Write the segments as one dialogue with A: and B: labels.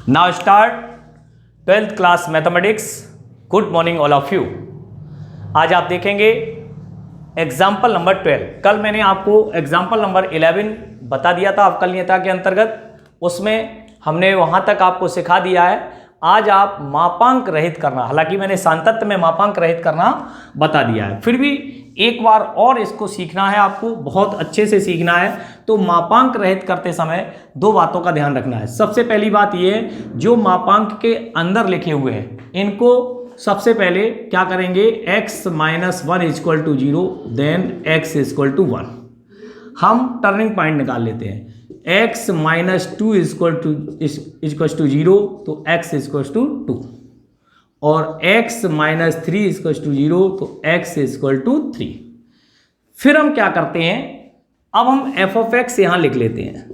A: Now start 12th class mathematics. Good morning all of you. आज आप देखेंगे example number 12। कल मैंने आपको एग्जाम्पल नंबर 11 बता दिया था अवकलनीयता के अंतर्गत, उसमें हमने वहां तक आपको सिखा दिया है। आज आप मापांक रहित करना, हालांकि मैंने सांतत्य में मापांक रहित करना बता दिया है, फिर भी एक बार और इसको सीखना है, आपको बहुत अच्छे से सीखना है। तो मापांक रहित करते समय दो बातों का ध्यान रखना है। सबसे पहली बात यह, जो मापांक के अंदर लिखे हुए हैं इनको सबसे पहले क्या करेंगे, x - 1 = 0, देन x = 1। हम टर्निंग पॉइंट निकाल लेते हैं। x - 2 = 0, तो x = 2, और x - 3 = 0, तो x = 3। फिर हम क्या करते हैं, अब हम f(x) यहां लिख लेते हैं,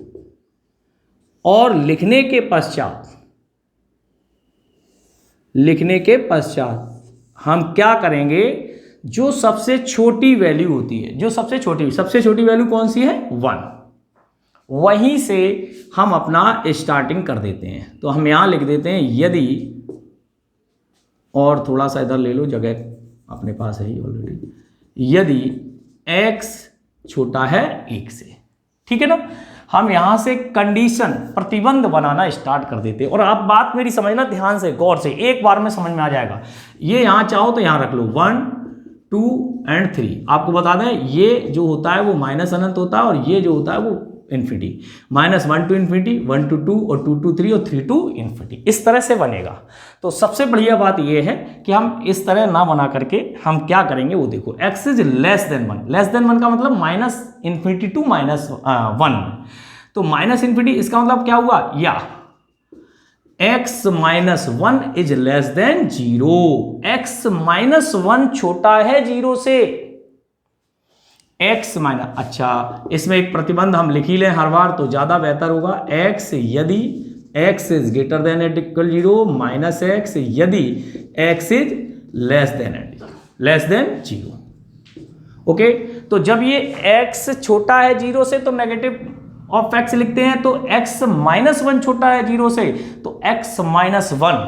A: और लिखने के पश्चात हम क्या करेंगे, जो सबसे छोटी वैल्यू होती है, जो सबसे छोटी वैल्यू कौन सी है, 1, वहीं से हम अपना स्टार्टिंग कर देते हैं। तो हम यहां लिख देते हैं, यदि, और थोड़ा सा इधर ले लो, जगह अपने पास है ही ऑलरेडी, यदि x छोटा है 1 से, ठीक है ना। हम यहां से कंडीशन, प्रतिबंध बनाना स्टार्ट कर देते हैं। और आप बात मेरी समझना ध्यान से, गौर से, एक बार में समझ में आ जाएगा। ये यहां चाहो तो यहां रख लो 1, 2 और 3। आपको बता दें, ये जो होता है वो माइनस अनंत होता है, और ये जो होता है वो इन्फिनिटी। -1 to ∞, 1 to 2, और 2 to 3, और 3 to ∞, इस तरह से बनेगा। तो सबसे बढ़िया बात यह है कि हम इस तरह ना बना करके हम क्या करेंगे वो देखो, x इज <1। <1 का मतलब -∞ to -1। तो -∞ इसका मतलब क्या हुआ, या x - 1 = 0। x - 1 छोटा है 0 से। x - अच्छा, इसमें एक प्रतिबंध हम लिख ही लें हर बार तो ज्यादा बेहतर होगा। x यदि x is greater than or equal 0, -x यदि x is less than 0। Okay, तो जब ये x छोटा है 0 से तो नेगेटिव ऑफ x लिखते हैं, तो x - 1 छोटा है 0 से, तो x - 1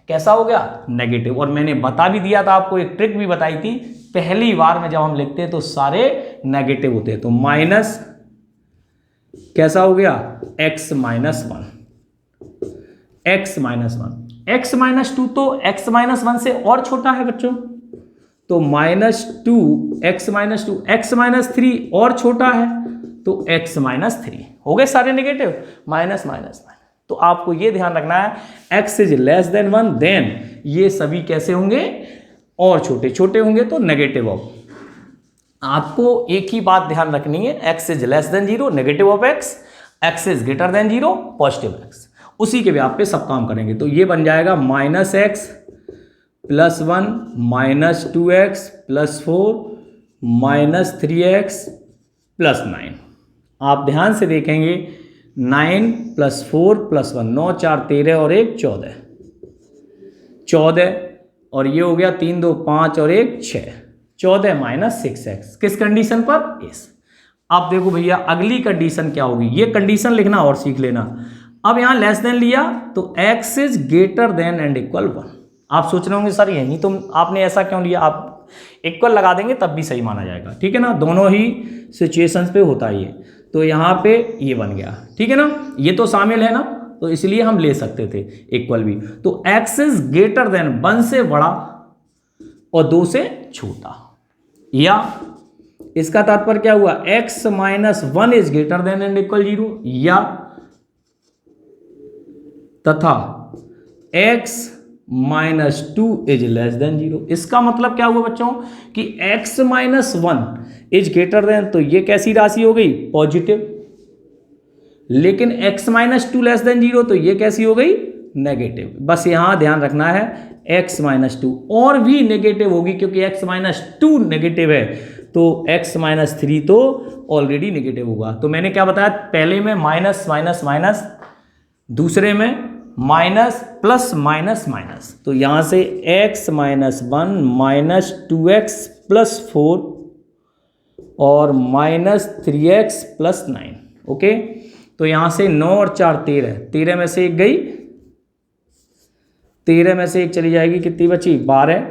A: कैसा हो गया, नेगेटिव। और मैंने बता भी दिया था आपको, एक ट्रिक भी बताई थी, पहली बार में जब हम लिखते हैं तो सारे नेगेटिव होते हैं। तो माइनस कैसा हो गया, x - 1, x - 1, x - 2 तो x - 1 से और छोटा है बच्चों, तो -2, x - 2, x - 3 और छोटा है, तो x - 3 हो गए सारे नेगेटिव, माइनस। तो आपको ये ध्यान रखना है, x is less than 1, then ये सभी कैसे होंगे, और छोटे होंगे, तो नेगेटिव ऑफ। आपको एक ही बात ध्यान रखनी है, x is less then 0, negative of x is greater than 0, positive x। उसी के ब्याह पे सब काम करेंगे। तो ये बन जाएगा -x + 1 - 2x + 4 - 3x + 9। आप ध्यान से देखेंगे, 9 + 4 + 1, 9 4 13 और 1 14, और ये हो गया 3 2 5 और 1 6, 14 - 6x किस कंडीशन पर, इस। अब देखो भैया अगली कंडीशन क्या होगी, ये कंडीशन लिखना और सीख लेना। अब यहां लेस देन लिया तो x is greater than and equal 1। आप सोच रहे होंगे सर यही तो आपने ऐसा क्यों लिया, आप इक्वल लगा देंगे तब भी सही माना जाएगा, ठीक है ना, दोनों ही सिचुएशंस पे होता है ये। तो यहां पे ये बन गया, ठीक है ना, ये तो शामिल है ना, तो इसलिए हम ले सकते थे इक्वल भी। तो x इज ग्रेटर देन 1 से बड़ा और 2 से छोटा, या इसका तात्पर्य क्या हुआ, x - 1 is greater than and equal 0, या तथा x - 2 इज लेस देन 0। इसका मतलब क्या हुआ बच्चों, कि x - 1 इज ग्रेटर देन, तो ये कैसी राशि हो गई, पॉजिटिव, लेकिन x - 2 लेस देन 0, तो ये कैसी हो गई, नेगेटिव। बस यहां ध्यान रखना है, x - 2 और भी नेगेटिव होगी, क्योंकि x - 2 नेगेटिव है, तो x - 3 तो ऑलरेडी नेगेटिव होगा। तो मैंने क्या बताया, पहले में माइनस, दूसरे में माइनस प्लस माइनस, तो यहां से x - 1 - 2x + 4 और -3x + 9। ओके, तो यहां से 9 और 4 13, 13 में से एक गई 13 में से 1 चली जाएगी, कितनी बची 12,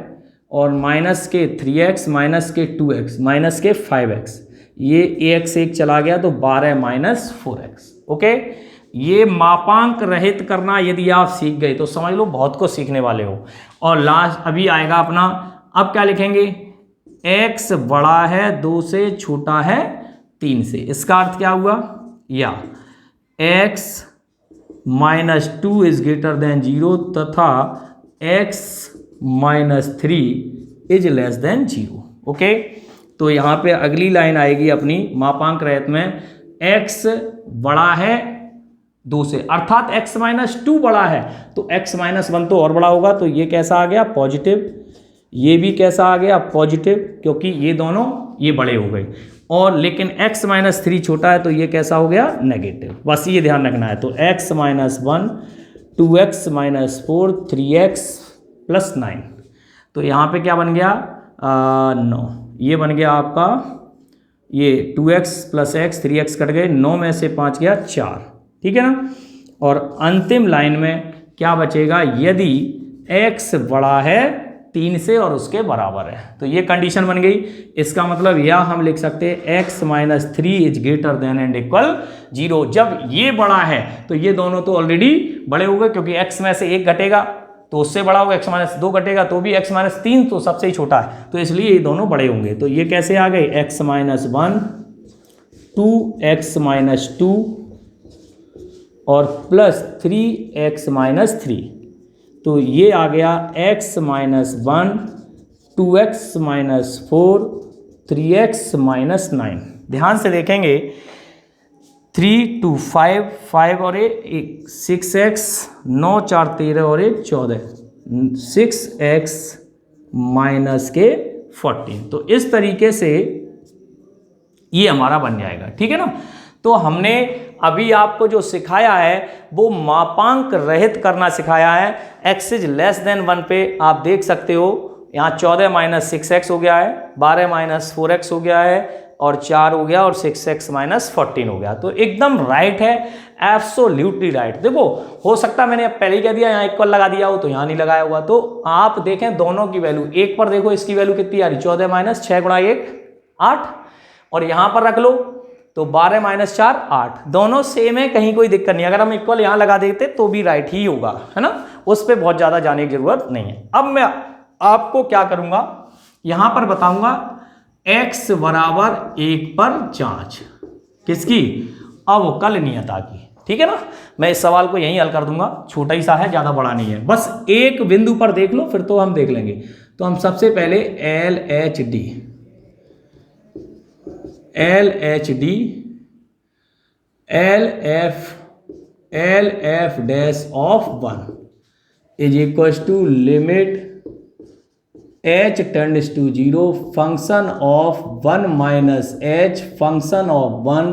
A: और माइनस के 3x माइनस के 2x माइनस के 5x, ये ax 1 चला गया तो 12 माइनस 4x। ओके, ये मापांक रहित करना यदि आप सीख गए तो समझ लो बहुत कुछ सीखने वाले हो। और लास्ट अभी आएगा अपना, अब क्या लिखेंगे, x बड़ा है 2 से, छोटा है 3 से। इसका अर्थ क्या हुआ, या x minus 2 is greater than 0 तथा x minus 3 is less then 0। Okay, तो यहाँ पे अगली लाइन आएगी अपनी मापांक रहित में, x बड़ा है 2 से, अर्थात x माइनस 2 बड़ा है तो x माइनस 1 तो और बड़ा होगा, तो ये कैसा आ गया पॉजिटिव, ये भी कैसा आ गया पॉजिटिव, क्योंकि ये दोनों ये बड़े हो गए। और लेकिन x माइनस 3 छोटा है तो ये कैसा हो गया नेगेटिव, बस ये ध्यान रखना है। तो x minus 1, 2x minus 4, 3x plus 9, तो यहाँ पे क्या बन गया 9, ये बन गया आपका, ये 2x plus x, 3x cut गए, 9 में से 5 गया 4, ठीक है ना। और अंतिम लाइन में क्या बचेगा, यदि x बड़ा है 3 से और उसके बराबर है, तो ये कंडीशन बन गई। इसका मतलब या हम लिख सकते हैं x minus 3 is greater than and equal 0। जब ये बड़ा है तो ये दोनों तो ऑलरेडी बड़े हो गए, क्योंकि x में से 1 घटेगा तो उससे बड़ा होगा, x माइनस 2 घटेगा तो भी x माइनस 3 तो सबसे ही छोटा है, तो इसलिए ये दोनों बड़े होंगे। तो ये कैसे आ गए, x माइनस 1, 2x माइनस 2 और प्लस 3x माइनस 3, तो ये आ गया x minus 1, 2x minus 4, 3x minus 9। ध्यान से देखेंगे, 3 2 5, 5 और 1 6x, 9 4 13 और 1 14, 6x माइनस के 14। तो इस तरीके से ये हमारा बन जाएगा, ठीक है ना। तो हमने अभी आपको जो सिखाया है वो मापांक रहित करना सिखाया है। x इज लेस देन 1 पे आप देख सकते हो, यहाँ 14 माइनस 6x हो गया है, 12 माइनस 4x हो गया है, और 4 हो गया, और 6x माइनस 14 हो गया। तो एकदम राइट है, एब्सोल्युटली राइट। देखो हो सकता है मैंने पहले ही कह दिया यहाँ इक्वल लगा दिया हो तो यहाँ नहीं लगाया हुआ, तो आप देखें दोनों की वैल्यू, एक पर देखो इसकी वैल्यू कितनी आ रही, 14 माइनस 6 गुणा 1 8, और यहाँ पर रख लो तो 12 माइनस 4 8, दोनों सेम है, कहीं कोई दिक्कत नहीं। अगर हम इक्वल यहाँ लगा देते तो भी राइट ही होगा, है ना, उस पर बहुत ज़्यादा जाने की जरूरत नहीं है। अब मैं आपको क्या करूँगा, यहाँ पर बताऊँगा x बराबर 1 पर जांच किसकी, अवकलनीयता की, ठीक है ना। मैं इस सवाल को यहीं हल कर दूंगा, छोटा ही सा है, ज़्यादा बड़ा नहीं है, बस एक बिंदु पर देख लो फिर तो हम देख लेंगे। तो हम सबसे पहले LHD LF dash of 1 is equal to limit h tends to 0 function of 1 minus h function of 1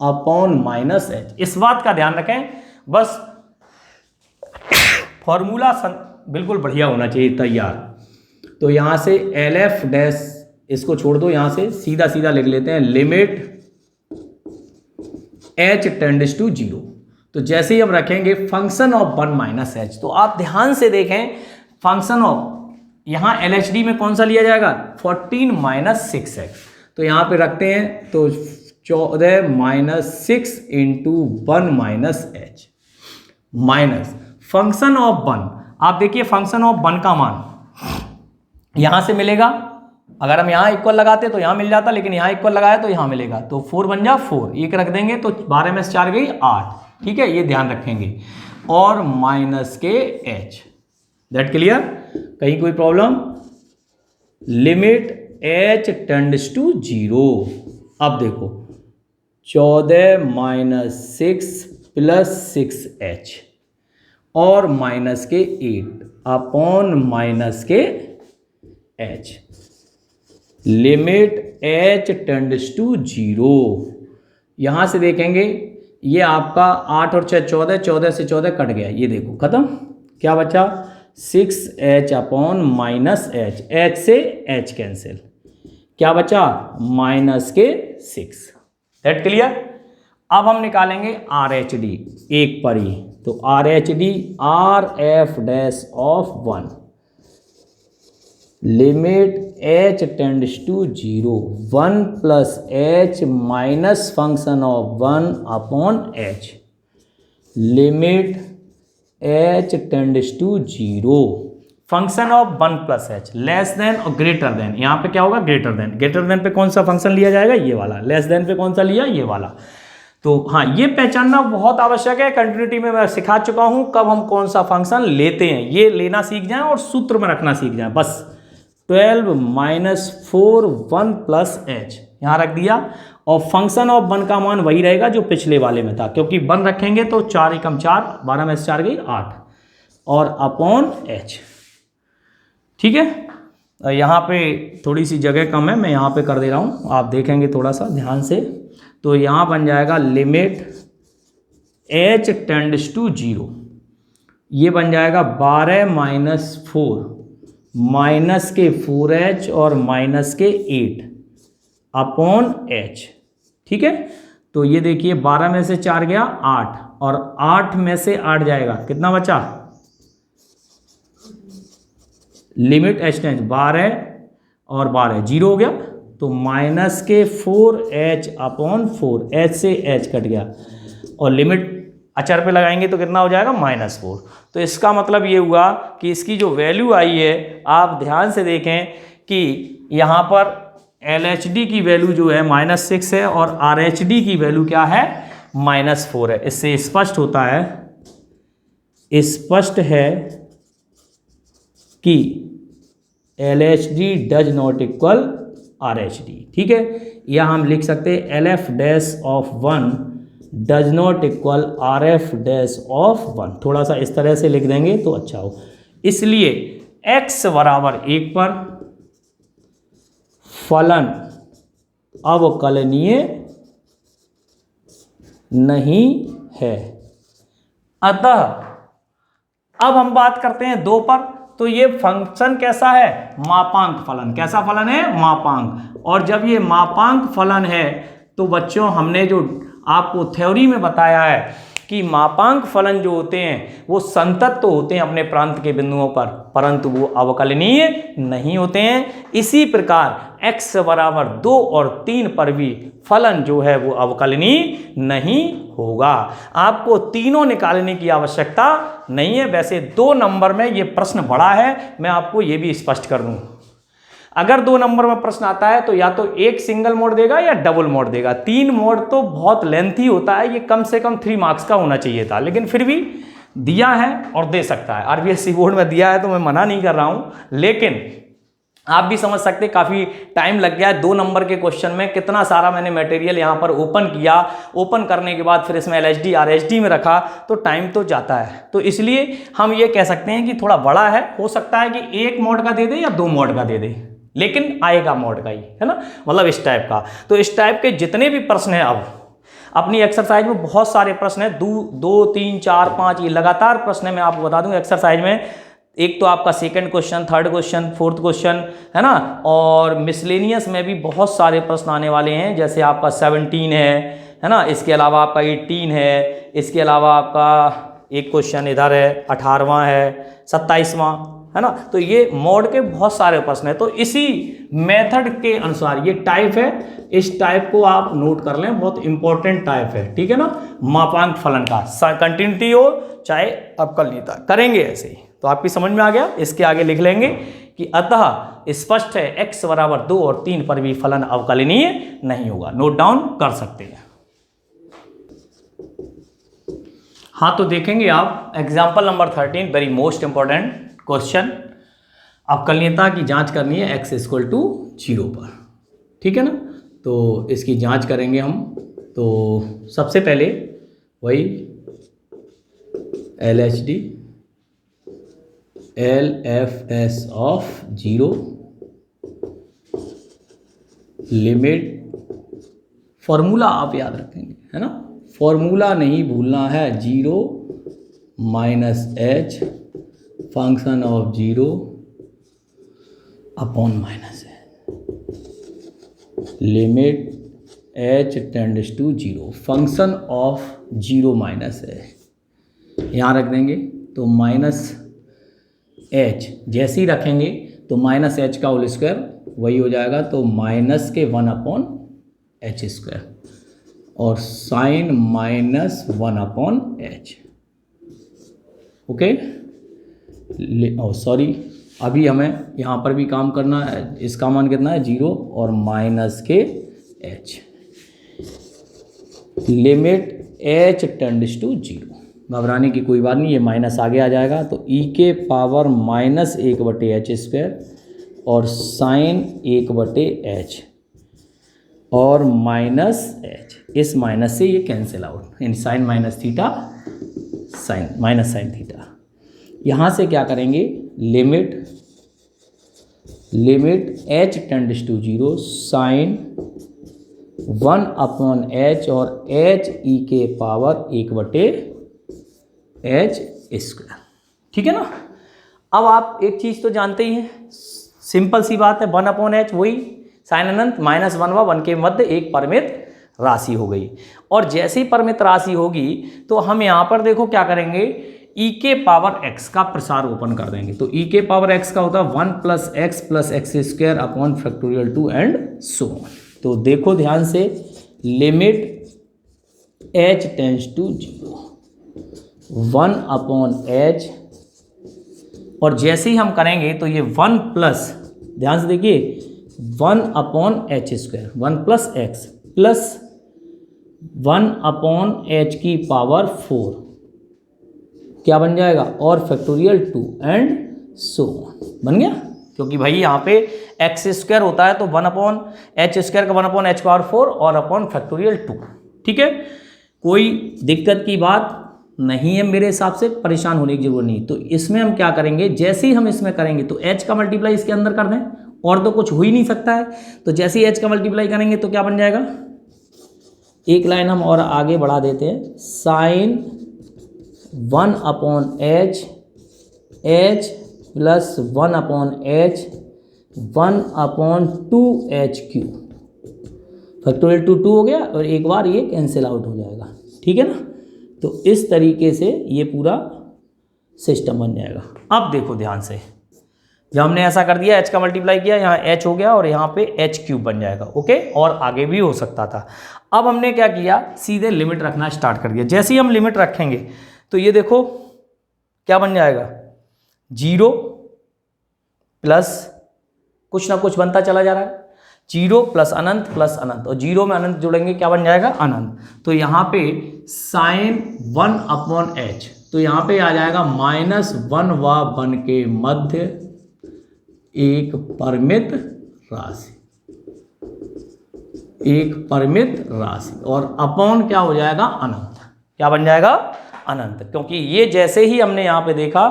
A: upon minus h। इस बात का ध्यान रखें, बस फॉर्मूला बिल्कुल बढ़िया होना चाहिए तैयार। तो यहाँ से LF डैश इसको छोड़ दो, यहाँ से सीधा सीधा लिख लेते हैं लिमिट h टेंड्स टू 0। तो जैसे ही हम रखेंगे फंक्शन ऑफ 1 माइनस h, तो आप ध्यान से देखें फंक्शन ऑफ, यहाँ LHD में कौन सा लिया जाएगा 14 माइनस 6x, तो यहाँ पे रखते हैं तो 14 minus 6 into 1 minus h minus function of 1। आप देखिए फंक्शन ऑफ 1 का मान यहाँ से मिलेगा, अगर हम यहाँ इक्वल लगाते तो यहाँ मिल जाता, लेकिन यहाँ इक्वल लगाया तो यहाँ मिलेगा, तो 4 बन जा 4, एक रख देंगे तो 12 में से 4 गई 8, ठीक है, ये ध्यान रखेंगे, और माइनस के h। दैट क्लियर, कहीं कोई problem. Limit h tends to 0। अब देखो 14 माइनस 6 प्लस 6h और माइनस के 8 अपॉन माइनस के h, limit h tends to 0। यहां से देखेंगे ये आपका 8 और 6 14, 14 से 14 कट गया, ये देखो खत्म, क्या बचा 6h upon minus h, h से h कैंसिल, क्या बचा माइनस के 6। That clear. अब हम निकालेंगे आर एच डी एक पर ही, तो R H D R F dash of 1 limit h tends to 0 1 plus h minus function of 1 upon h limit h tends to 0 function of 1 plus h less than और greater than. यहाँ पे क्या होगा? Greater than. Greater than पे कौन सा function लिया जाएगा? ये वाला। लेस देन पे कौन सा लिया? ये वाला। तो हाँ, ये पहचानना बहुत आवश्यक है। कंटिन्यूटी में मैं सिखा चुका हूं कब हम कौन सा फंक्शन लेते हैं, ये लेना सीख जाएं और सूत्र में रखना सीख जाएं बस। 12 माइनस 4 1 प्लस h यहाँ रख दिया, और फंक्शन ऑफ 1 का मान वही रहेगा जो पिछले वाले में था, क्योंकि 1 रखेंगे तो 4 एकम 4, 12 में से 4 गई 8, और अपॉन h। ठीक है, यहाँ पे थोड़ी सी जगह कम है, मैं यहाँ पे कर दे रहा हूँ, आप देखेंगे थोड़ा सा ध्यान से। तो यहाँ बन जाएगा लिमिट h टेंड्स टू 0, ये बन जाएगा 12 माइनस 4 माइनस के 4h और माइनस के 8 अपॉन h। ठीक है, तो ये देखिए 12 में से 4 गया 8, और 8 में से 8 जाएगा, कितना बचा? लिमिट h टेंड्स 12 और 12 0 हो गया, तो माइनस के 4h अपॉन 4, h से h कट गया, और लिमिट अचर पे लगाएंगे तो कितना हो जाएगा? -4। तो इसका मतलब ये हुआ कि इसकी जो वैल्यू आई है, आप ध्यान से देखें कि यहाँ पर LHD की वैल्यू जो है -6 है और RHD की वैल्यू क्या है? -4 है। इससे स्पष्ट होता है, स्पष्ट है कि LHD does not equal RHD। ठीक है, या हम लिख सकते हैं LF dash of 1 does not equal RF dash of 1। थोड़ा सा इस तरह से लिख देंगे तो अच्छा हो। इसलिए x बराबर 1 पर फलन अवकलनीय नहीं है। अतः अब हम बात करते हैं 2 पर। तो ये फंक्शन कैसा है? मापांक फलन। कैसा फलन है? मापांक। और जब ये मापांक फलन है तो बच्चों, हमने जो आपको थ्योरी में बताया है कि मापांक फलन जो होते हैं वो संतत तो होते हैं अपने प्रांत के बिंदुओं पर, परंतु वो अवकलनीय नहीं होते हैं। इसी प्रकार x बराबर 2 और 3 पर भी फलन जो है वो अवकलनीय नहीं होगा। आपको तीनों निकालने की आवश्यकता नहीं है। वैसे 2 नंबर में ये प्रश्न बड़ा है, मैं आपको ये भी स्पष्ट कर दूं। अगर 2 नंबर में प्रश्न आता है तो या तो एक सिंगल मोड देगा या डबल मोड देगा। 3 मोड तो बहुत लेंथी होता है, ये कम से कम 3 मार्क्स का होना चाहिए था, लेकिन फिर भी दिया है और दे सकता है। RBSC बोर्ड में दिया है तो मैं मना नहीं कर रहा हूं, लेकिन आप भी समझ सकते हैं काफ़ी टाइम लग गया है 2 नंबर के क्वेश्चन में। कितना सारा मैंने मटेरियल यहाँ पर ओपन किया, ओपन करने के बाद फिर इसमें LHD RHD में रखा, तो टाइम तो जाता है। तो इसलिए हम ये कह सकते हैं कि थोड़ा बड़ा है, हो सकता है कि 1 मोड का दे दे या 2 मोड का दे दे, लेकिन आएगा मोड का ही, है ना, मतलब इस टाइप का। तो इस टाइप के जितने भी प्रश्न हैं, अब अपनी एक्सरसाइज में बहुत सारे प्रश्न हैं, 2 3 4 5 ये लगातार प्रश्न है। मैं आपको बता दूं एक्सरसाइज में एक तो आपका second question, third question, fourth question, है ना, और मिसलेनियस में भी बहुत सारे प्रश्न आने वाले हैं। जैसे आपका 17 है ना, इसके अलावा आपका 18 है, इसके अलावा आपका एक क्वेश्चन इधर है 18वां है, 27वां, है ना। तो ये मोड के बहुत सारे प्रश्न है। तो इसी मेथड के अनुसार ये टाइप है, इस टाइप को आप नोट कर लें, बहुत इंपॉर्टेंट टाइप है, ठीक है ना। मापांक फलन का कंटिन्यूटी हो चाहे अवकलनीयता, करेंगे ऐसे ही। तो आपकी समझ में आ गया। इसके आगे लिख लेंगे कि अतः स्पष्ट है x बराबर 2 और 3 पर भी फलन अवकलनीय नहीं होगा। नोट डाउन कर सकते हैं। हाँ, तो देखेंगे आप example number 13, very most important question. अवकलनीयता की जांच करनी है x इक्वल टू 0 पर, ठीक है ना। तो इसकी जांच करेंगे हम। तो सबसे पहले वही LHD LFS of 0 limit, formula आप याद रखेंगे, है ना, फॉर्मूला नहीं भूलना है। 0 minus h function of 0 upon minus h limit h tends to 0, function of 0 minus है, यहाँ रख देंगे तो माइनस h, जैसे ही रखेंगे तो माइनस एच का होल स्क्वायर वही हो जाएगा, तो माइनस के 1/h², और sign minus 1/h। Okay, sorry, अभी हमें यहाँ पर भी काम करना है, इसका मान कितना है 0 और माइनस के h, limit h tends to 0। घबराने की कोई बात नहीं, ये माइनस आगे आ जाएगा, तो e के पावर -1/h² और साइन 1/h और माइनस h, इस माइनस से ये कैंसिल आउट, यानी sine minus theta, sine minus sine theta. यहाँ से क्या करेंगे, limit h tends to 0 sine 1/h और h e के पावर 1/h²। ठीक है ना। अब आप एक चीज़ तो जानते ही हैं, सिंपल सी बात है, 1/h वही साइन अनंत -1 व 1 के मध्य एक परिमित राशि हो गई। और जैसी परिमित राशि होगी तो हम यहाँ पर देखो क्या करेंगे, e के पावर x का प्रसार ओपन कर देंगे। तो e के पावर x का होता है 1 + x + x² upon factorial 2 and so on. तो देखो ध्यान से, limit h tends to 0 1/h, और जैसे ही हम करेंगे तो ये 1 प्लस, ध्यान से देखिए 1/h², 1 + x प्लस 1/h की पावर 4 क्या बन जाएगा, और फैक्टोरियल 2 एंड सो बन गया। क्योंकि भाई यहाँ पे x² होता है तो 1/h² का 1/h⁴ और अपॉन फैक्टोरियल 2। ठीक है, कोई दिक्कत की बात नहीं है मेरे हिसाब से, परेशान होने की जरूरत नहीं। तो इसमें हम क्या करेंगे, जैसे ही हम इसमें करेंगे तो h का मल्टीप्लाई इसके अंदर कर दें, और तो कुछ हो ही नहीं सकता है। तो जैसे ही h का मल्टीप्लाई करेंगे तो क्या बन जाएगा, एक लाइन हम और आगे बढ़ा देते हैं, sign 1/h h plus 1/h 1/2h³ factorial 2 हो गया, और एक बार ये कैंसिल आउट हो जाएगा। ठीक है ना। तो इस तरीके से ये पूरा सिस्टम बन जाएगा। अब देखो ध्यान से, जब हमने ऐसा कर दिया, h का मल्टीप्लाई किया, यहाँ h हो गया और यहाँ पे h³ बन जाएगा। ओके, और आगे भी हो सकता था। अब हमने क्या किया, सीधे लिमिट रखना स्टार्ट कर दिया। जैसे ही हम लिमिट रखेंगे तो ये देखो क्या बन जाएगा, 0 प्लस कुछ ना कुछ बनता चला जा रहा है, 0 प्लस अनंत, और 0 में अनंत जोड़ेंगे क्या बन जाएगा, अनंत। तो यहाँ पे साइन 1/h, तो यहाँ पे आ जाएगा -1 व 1 के मध्य एक परिमित राशि, और अपॉन क्या हो जाएगा, अनंत। क्या बन जाएगा, अनंत। क्योंकि ये जैसे ही हमने यहाँ पे देखा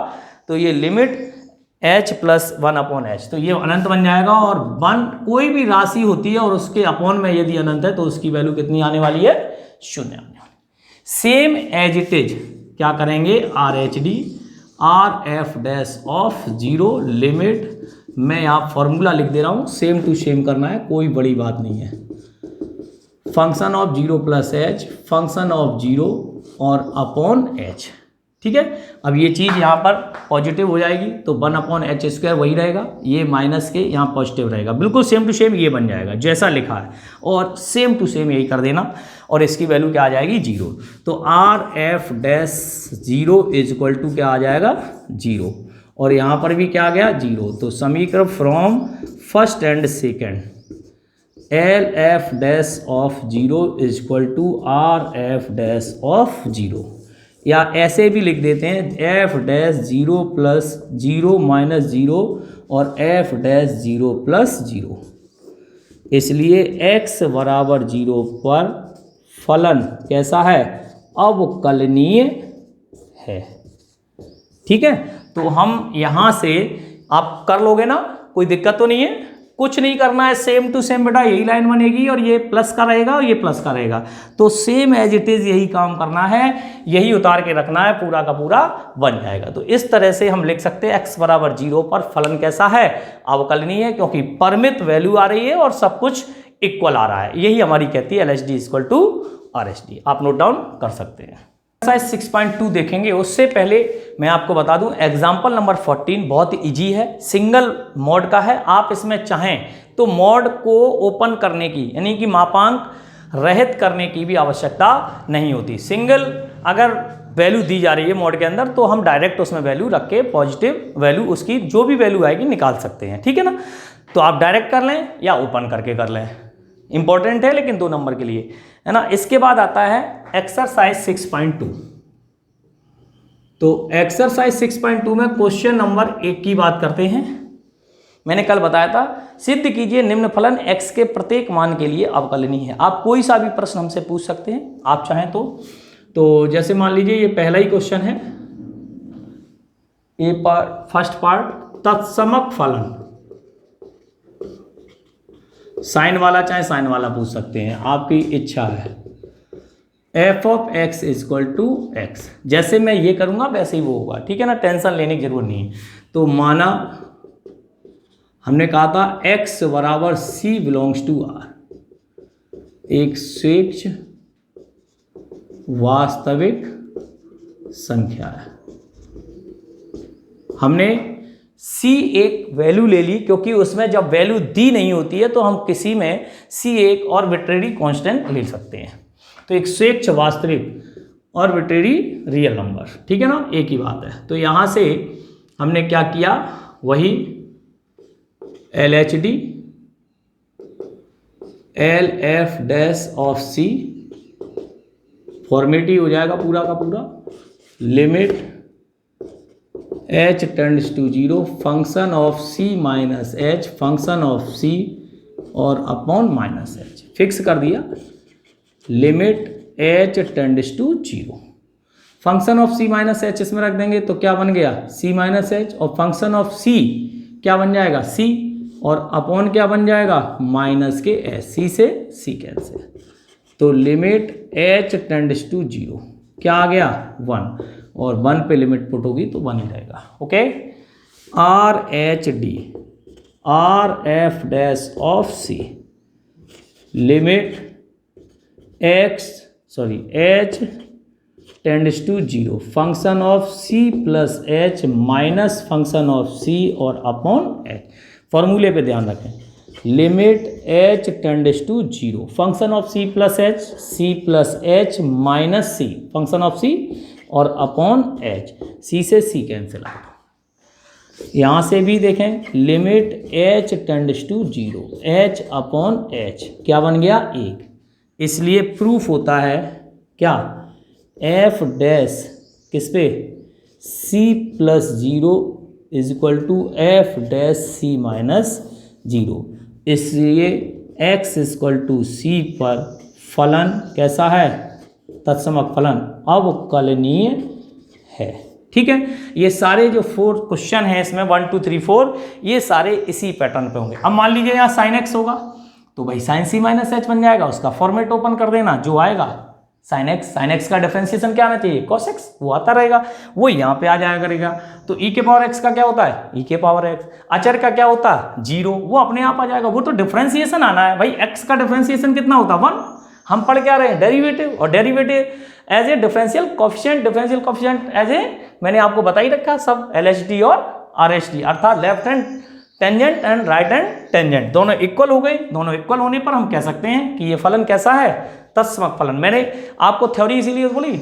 A: तो ये लिमिट h + 1/h, तो ये अनंत बन जाएगा। और 1 कोई भी राशि होती है और उसके अपॉन में यदि अनंत है तो उसकी वैल्यू कितनी आने वाली है, 0 आने वाली। सेम एज इट इज क्या करेंगे, RHD RF'(0) लिमिट, मैं यहाँ फॉर्मूला लिख दे रहा हूँ, सेम टू सेम करना है, कोई बड़ी बात नहीं है। Function of 0 + h, function of 0 और अपॉन h। ठीक है, अब ये चीज़ यहाँ पर पॉजिटिव हो जाएगी तो 1/h² वही रहेगा, ये माइनस के यहाँ पॉजिटिव रहेगा, बिल्कुल सेम टू सेम ये बन जाएगा जैसा लिखा है, और सेम टू सेम यही कर देना, और इसकी वैल्यू क्या आ जाएगी, 0। तो RF'(0) = क्या आ जाएगा, 0, और यहाँ पर भी क्या आ गया, 0। तो समीकरण from first and second, LF'(0) = RF'(0), या ऐसे भी लिख देते हैं F'(0 + 0 - 0) और F'(0 + 0), इसलिए x = 0 पर फलन कैसा है, अवकलनीय है। ठीक है, तो हम यहाँ से आप कर लोगे ना, कोई दिक्कत तो नहीं है, कुछ नहीं करना है, सेम टू सेम बेटा यही लाइन बनेगी और ये प्लस का रहेगा और ये प्लस का रहेगा, तो सेम एज इट इज यही काम करना है, यही उतार के रखना है, पूरा का पूरा बन जाएगा। तो इस तरह से हम लिख सकते हैं x = 0 पर फलन कैसा है, अवकलनीय है, क्योंकि परिमित वैल्यू आ रही है और सब कुछ इक्वल आ रहा है। यही हमारी कहती है LHD इक्वल टू RHD। आप नोट डाउन कर सकते हैं। एक्सरसाइज 6.2 देखेंगे, उससे पहले मैं आपको बता दूं एग्जाम्पल नंबर 14 बहुत इजी है, सिंगल मोड का है। आप इसमें चाहें तो मोड को ओपन करने की यानी कि मापांक रहित करने की भी आवश्यकता नहीं होती। सिंगल अगर वैल्यू दी जा रही है मोड के अंदर तो हम डायरेक्ट उसमें वैल्यू रख के पॉजिटिव वैल्यू उसकी जो भी वैल्यू आएगी निकाल सकते हैं, ठीक है ना। तो आप डायरेक्ट कर लें या ओपन करके कर लें, इंपॉर्टेंट है लेकिन 2 नंबर के लिए, है ना। इसके बाद आता है एक्सरसाइज 6.2। तो एक्सरसाइज 6.2 में क्वेश्चन नंबर 1 की बात करते हैं। मैंने कल बताया था सिद्ध कीजिए निम्न फलन x के प्रत्येक मान के लिए अवकलनीय है। आप कोई सा भी प्रश्न हमसे पूछ सकते हैं आप चाहें तो जैसे मान लीजिए ये पहला ही क्वेश्चन है, ए पार्ट फर्स्ट पार्ट, तत्समक फलन, साइन वाला चाहे साइन वाला पूछ सकते हैं, आपकी इच्छा है। f(x) = x, जैसे मैं ये करूंगा वैसे ही वो होगा, ठीक है ना, टेंशन लेने की जरूरत नहीं है। तो माना हमने कहा था x बराबर c बिलोंग्स टू r, एक स्वेच्छ वास्तविक संख्या है। हमने c एक वैल्यू ले ली क्योंकि उसमें जब वैल्यू दी नहीं होती है तो हम किसी में c एक आर्बिट्रेरी कांस्टेंट ले सकते हैं। तो एक स्वेच्छ वास्तविक आर्बिट्रेरी रियल नंबर, ठीक है ना, एक ही बात है। तो यहां से हमने क्या किया, वही LHD LF' फॉर्मेटिव हो जाएगा पूरा का पूरा, limit h tends to 0 function of c minus h function of c और अपॉन माइनस h फिक्स कर दिया, limit h tends to 0 function of c minus h इसमें रख देंगे तो क्या बन गया c माइनस h, और फंक्शन ऑफ c क्या बन जाएगा c, और अपॉन क्या बन जाएगा माइनस के h, c से c कैंसिल, तो लिमिट h टेंड्स टू 0 क्या आ गया 1, और 1 पे लिमिट पुट होगी तो 1 ही रहेगा। Okay, RHD RF' of c, limit h tends to 0 function of c plus h minus function of c और अपॉन h। फॉर्मूले पे ध्यान रखें, limit h tends to 0 function of c plus h minus c function of c और upon h, c से c cancel out. यहाँ से भी देखें, limit h tends to 0 h upon h क्या बन गया 1, इसलिए प्रूफ होता है क्या f डैश किस पे c plus 0 is equal to f dash c minus 0, इसलिए x इक्वल टू c पर फलन कैसा है, तत्समक फलन अवकलनीय है। ठीक है, ये सारे जो 4 क्वेश्चन हैं इसमें 1 2 3 4 ये सारे इसी पैटर्न पे होंगे। अब मान लीजिए यहाँ साइन x होगा तो भाई साइन c माइनस h बन जाएगा, उसका फॉर्मेट ओपन कर देना, जो आएगा साइन x का डिफरेंशिएशन क्या आना चाहिए cos x, वो आता रहेगा, वो यहाँ पे आ जाया करेगा। तो e के पावर x का क्या होता है e के पावर x, अचर का क्या होता है 0, वो अपने आप आ जाएगा, वो तो डिफरेंशिएशन आना है भाई। x का डिफरेंशिएशन कितना होता है 1, हम पढ़ क्या रहे हैं डेरिवेटिव, और derivative as a differential coefficient as a मैंने आपको बता ही रखा सब LHD और RHD, अर्थात left hand tangent and right hand tangent दोनों इक्वल हो गए। दोनों इक्वल होने पर हम कह सकते हैं कि ये फलन कैसा है, तत्समक फलन। मैंने आपको थ्योरी इसीलिए बोली,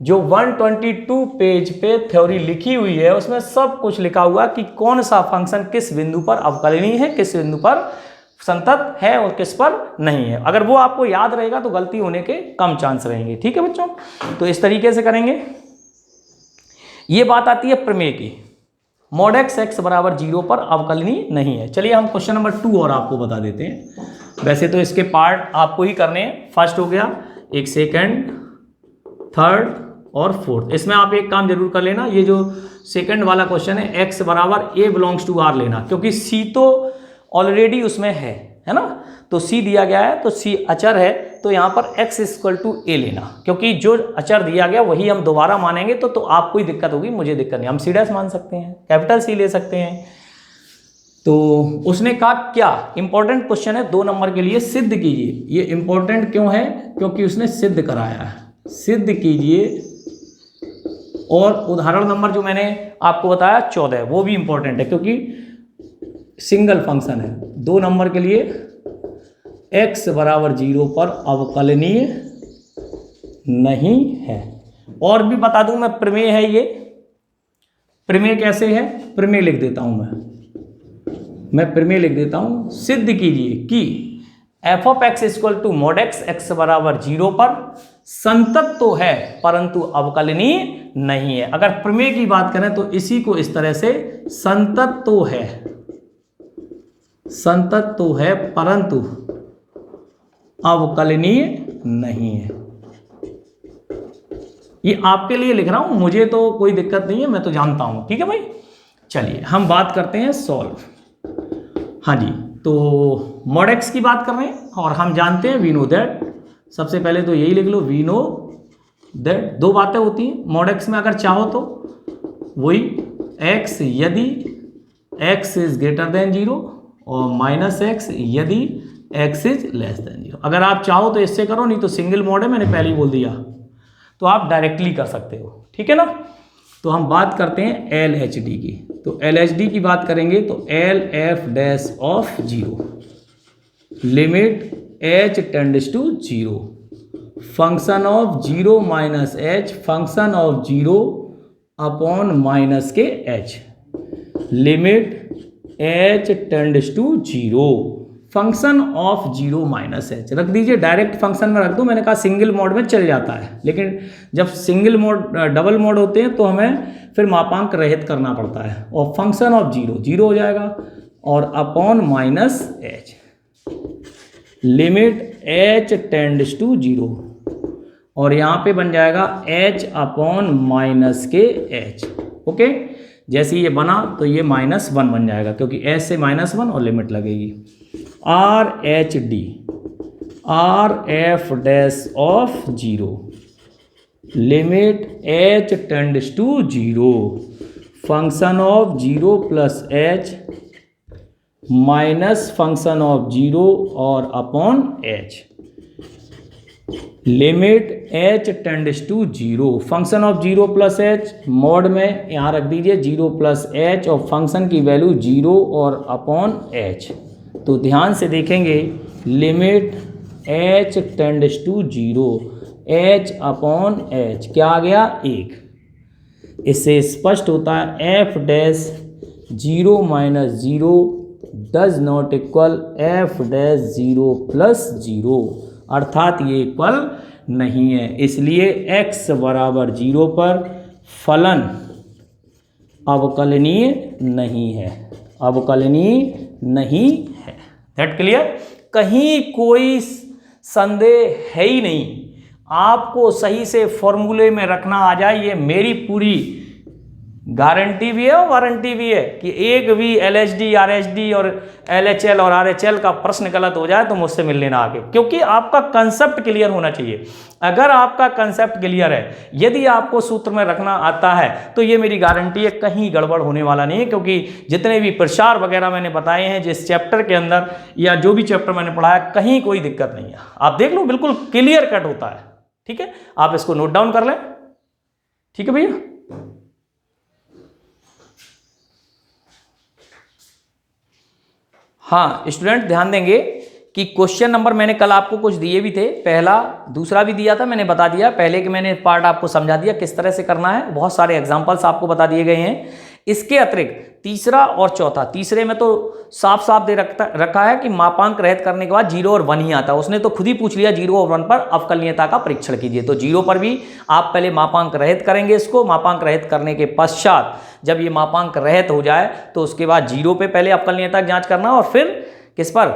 A: जो 122 पेज पे थ्योरी लिखी हुई है उसमें सब कुछ लिखा हुआ कि कौन सा फंक्शन किस बिंदु पर अवकलनीय है, किस बिंदु पर संतत है और किस पर नहीं है। अगर वो आपको याद रहेगा तो गलती होने के कम चांस रहेंगे। ठीक है बच्चों, तो इस तरीके से करेंगे। ये बात आती है प्रमेय की, mod x बराबर 0 पर अवकलनीय नहीं है। चलिए हम क्वेश्चन नंबर 2 और आपको बता देते हैं। वैसे तो इसके पार्ट आपको ही करने हैं, फर्स्ट हो गया, एक सेकंड, थर्ड और फोर्थ। इसमें आप एक काम जरूर कर लेना, ये जो सेकंड वाला क्वेश्चन है x बराबर a बिलोंग्स टू r लेना, क्योंकि c तो ऑलरेडी उसमें है ना, तो c दिया गया है तो c अचर है, तो यहाँ पर x इक्वल टू a लेना, क्योंकि जो अचर दिया गया वही हम दोबारा मानेंगे तो आपको ही दिक्कत होगी, मुझे दिक्कत नहीं, हम c डैश मान सकते हैं, कैपिटल C ले सकते हैं। तो उसने कहा क्या, इंपॉर्टेंट क्वेश्चन है 2 नंबर के लिए, सिद्ध कीजिए। ये इंपॉर्टेंट क्यों है, क्योंकि उसने सिद्ध कराया है, सिद्ध कीजिए। और उदाहरण नंबर जो मैंने आपको बताया 14, वो भी इंपॉर्टेंट है क्योंकि सिंगल फंक्शन है। 2 नंबर के लिए x बराबर 0 पर अवकलनीय नहीं है। और भी बता दूं मैं, प्रमेय है ये। प्रमेय कैसे है, प्रमेय लिख देता हूं मैं प्रमेय लिख देता हूं। सिद्ध कीजिए कि f ऑफ x equal to mod x बराबर 0 पर संतत तो है परंतु अवकलनीय नहीं है। अगर प्रमेय की बात करें तो इसी को इस तरह से, संतत तो है परंतु अवकलनीय नहीं है। ये आपके लिए लिख रहा हूं, मुझे तो कोई दिक्कत नहीं है, मैं तो जानता हूं। ठीक है भाई, चलिए हम बात करते हैं सॉल्व। हाँ जी, तो मॉड x की बात कर रहे हैं और हम जानते हैं वी नो दैट। सबसे पहले तो यही लिख लो, वी नो दैट। 2 बातें होती हैं मॉड x में, अगर चाहो तो वही x यदि x इज ग्रेटर देन 0 और माइनस x यदि x इज लेस देन 0। अगर आप चाहो तो इससे करो, नहीं तो सिंगल मॉड है, मैंने पहले ही बोल दिया, तो आप डायरेक्टली कर सकते हो। ठीक है ना। तो हम बात करते हैं LHD की। तो LHD की बात करेंगे तो LF dash of 0 limit h tends to 0 function of 0 minus h function of 0 upon minus के h limit h tends to 0 function of 0 minus h. रख दीजिए, डायरेक्ट फंक्शन में रख दो। मैंने कहा सिंगल मोड में चल जाता है, लेकिन जब सिंगल मोड डबल मोड होते हैं तो हमें फिर मापांक रहित करना पड़ता है। और फंक्शन ऑफ 0 0 हो जाएगा और upon minus h limit h tends to 0 और यहाँ पे बन जाएगा h अपॉन माइनस के h। ओके, जैसे ये बना तो ये -1 बन जाएगा क्योंकि h से -1 और लिमिट लगेगी। RHD RF dash of 0 limit h tends to 0 function of 0 plus h minus function of 0 और upon h limit h tends to 0 function of 0 plus h mod में यहाँ रख दीजिए 0 प्लस h और फंक्शन की वैल्यू 0 और upon h। तो ध्यान से देखेंगे, limit h tends to 0 h upon h क्या आ गया 1। इससे स्पष्ट होता है f dash 0 minus 0 does not equal f dash 0 plus 0, अर्थात ये इक्वल नहीं है। इसलिए x बराबर 0 पर फलन अवकलनीय नहीं है, अवकलनीय नहीं है। That clear. कहीं कोई संदेह है ही नहीं। आपको सही से फॉर्मूले में रखना आ जाए, ये मेरी पूरी गारंटी भी है और वारंटी भी है कि एक भी LHD RHD और LHL और RHL का प्रश्न गलत हो जाए तो मुझसे मिल लेना आगे, क्योंकि आपका कंसेप्ट क्लियर होना चाहिए। अगर आपका कंसेप्ट क्लियर है, यदि आपको सूत्र में रखना आता है, तो ये मेरी गारंटी है कहीं गड़बड़ होने वाला नहीं है। क्योंकि जितने भी प्रचार वगैरह मैंने बताए हैं जिस चैप्टर के अंदर या जो भी चैप्टर मैंने पढ़ाया, कहीं कोई दिक्कत नहीं है। आप देख लो, बिल्कुल क्लियर कट होता है। ठीक है, आप इसको नोट डाउन कर लें। ठीक है भैया। हाँ स्टूडेंट, ध्यान देंगे कि क्वेश्चन नंबर मैंने कल आपको कुछ दिए भी थे, पहला दूसरा भी दिया था, मैंने बता दिया। पहले के मैंने पार्ट आपको समझा दिया किस तरह से करना है, बहुत सारे एग्जांपल्स आपको बता दिए गए हैं। इसके अतिरिक्त तीसरा और चौथा, तीसरे में तो साफ साफ दे रखा है कि मापांक रहित करने के बाद 0 और 1 ही आता है। उसने तो खुद ही पूछ लिया 0 और 1 पर अवकलनीयता का परीक्षण कीजिए। तो 0 पर भी आप पहले मापांक रहित करेंगे इसको। मापांक रहित करने के पश्चात जब ये मापांक रहित हो जाए तो उसके बाद 0 पे पहले अवकलनीयता की जांच करना और फिर किस पर,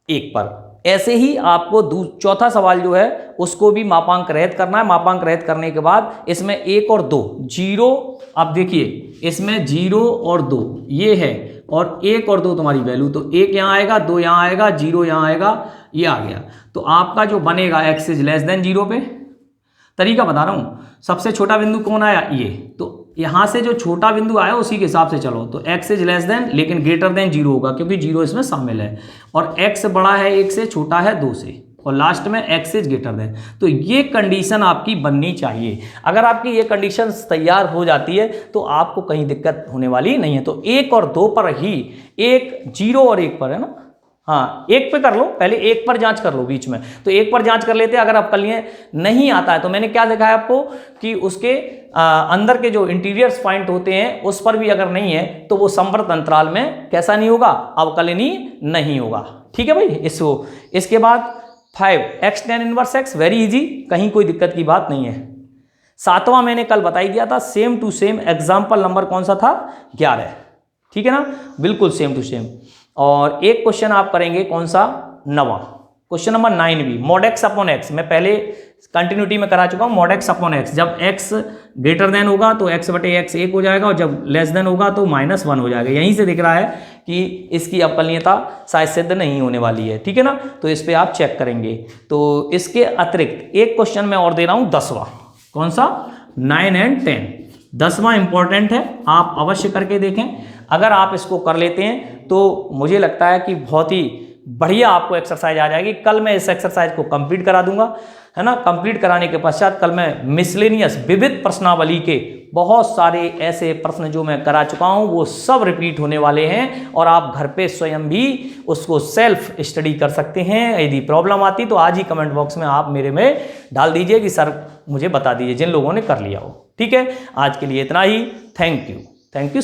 A: 1 पर। ऐसे ही आपको चौथा सवाल जो है उसको भी मापांक रहित करना है। मापांक रहित करने के बाद इसमें 1 और 2 0, आप देखिए इसमें 0 और 2 ये है और 1 और 2 तुम्हारी वैल्यू, तो 1 यहाँ आएगा, 2 यहाँ आएगा, 0 यहाँ आएगा, ये आ गया। तो आपका जो बनेगा x इज लेस देन 0 पे, तरीका बता रहा हूँ। सबसे छोटा बिंदु कौन आया, ये, तो यहाँ से जो छोटा बिंदु आया उसी के हिसाब से चलो। तो x इज लेस देन लेकिन ग्रेटर देन 0 होगा क्योंकि 0 इसमें शामिल है, और x बड़ा है 1 से, छोटा है 2 से, और लास्ट में x इज ग्रेटर देन। तो ये कंडीशन आपकी बननी चाहिए। अगर आपकी ये कंडीशन तैयार हो जाती है तो आपको कहीं दिक्कत होने वाली नहीं है। तो 1 और 2 पर ही, 1 0 और 1 पर है ना, हाँ 1 पे कर लो, पहले 1 पर जांच कर लो बीच में। तो 1 पर जांच कर लेते हैं। अगर आप कर लिए नहीं आता है तो मैंने क्या दिखाया आपको कि उसके अंदर के जो इंटीरियर्स पॉइंट होते हैं उस पर भी अगर नहीं है तो वो संवर्त अंतराल में कैसा नहीं होगा, अवकलनीय नहीं होगा। ठीक है भाई। इसके बाद 5 x tan inverse x, very easy, कहीं कोई दिक्कत की बात नहीं है। 7वां मैंने कल बता ही दिया था, same to same. Example number कौन सा था, 11। ठीक है ना, बिल्कुल सेम टू सेम। और एक क्वेश्चन आप करेंगे कौन सा, 9वां, क्वेश्चन नंबर 9 भी, mod x अपॉन x। मैं पहले कंटिन्यूटी में करा चुका हूं, mod x अपॉन x। जब x ग्रेटर देन होगा तो x बटे x 1 हो जाएगा, और जब लेस देन होगा तो -1 हो जाएगा। यहीं से दिख रहा है कि इसकी अवकलनीयता शायद सिद्ध नहीं होने वाली है। ठीक है ना, तो इस पर आप चेक करेंगे। तो इसके अतिरिक्त एक क्वेश्चन मैं और दे रहा हूं, 10वां। कौन सा, 9 एंड 10। 10वां इंपॉर्टेंट है, आप अवश्य करके देखें। अगर आप इसको कर लेते हैं तो मुझे लगता है कि बहुत ही बढ़िया आपको एक्सरसाइज आ जाएगी। कल मैं इस एक्सरसाइज को कंप्लीट करा दूंगा, है ना। कंप्लीट कराने के पश्चात कल मैं मिसलेनियस विविध प्रश्नावली के बहुत सारे ऐसे प्रश्न जो मैं करा चुका हूं वो सब रिपीट होने वाले हैं, और आप घर पे स्वयं भी उसको सेल्फ स्टडी कर सकते हैं। यदि प्रॉब्लम आती तो आज ही कमेंट बॉक्स में आप मेरे में डाल दीजिए कि सर मुझे बता दीजिए, जिन लोगों ने कर लिया हो। ठीक है, आज के लिए इतना ही। Thank you.